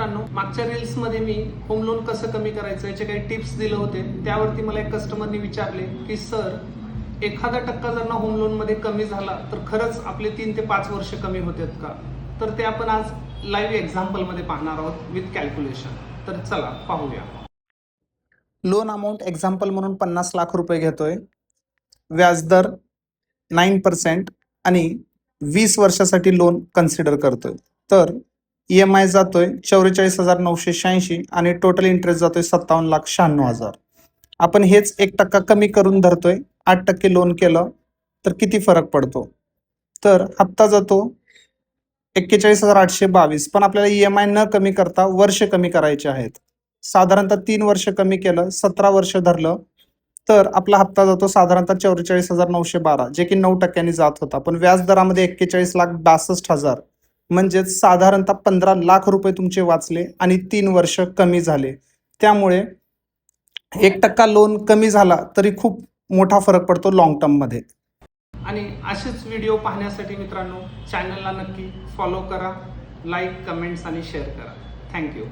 मित्रांनो, मागच्या रील्समध्ये मी होम लोन कसं कमी करायचं याचे काही टिप्स दिले होते. त्यावरती मला एक कस्टमरने विचारले की सर, 1% जर ना होम लोनमध्ये कमी झाला तर खरंच आपले 3 ते 5 वर्ष कमी होतात का? तर ते आपण आज लाईव्ह एक्झाम्पलमध्ये पाहणार आहोत विथ कॅल्क्युलेशन. तर चला पाहूया. लोन अमाऊंट एक्झाम्पल म्हणून 50 लाख रुपये घेतोय, व्याजदर 9% आणि 20 वर्षासाठी लोन कन्सिडर करतोय. तर EMI जातोय 44,986 आणि टोटल इंटरेस्ट जातोय 57,96,000. आपण हेच 1% कमी करून धरतोय. 8% लोन केलं तर किती फरक पडतो? तर हप्ता जातो 41,822, पण आपल्याला EMI न कमी करता वर्ष कमी करायचे आहेत. साधारणतः 3 वर्ष कमी केलं, 17 वर्ष धरलं तर आपला हप्ता जातो साधारणतः 44,912, जे की 9% जात होता. पण व्याज दरामध्ये 41,62,000, म्हणजेच साधारणतः 15 लाख रुपये तुमचे वाचले आणि 3 वर्ष कमी झाले. त्यामुळे 1% लोन कमी झाला तरी खूप मोठा फरक पडतो लॉंग टर्ममध्ये. आणि असेच व्हिडिओ पाहण्यासाठी मित्रांनो, चॅनलला नक्की फॉलो करा, लाईक, कमेंट्स आणि शेअर करा. थँक्यू.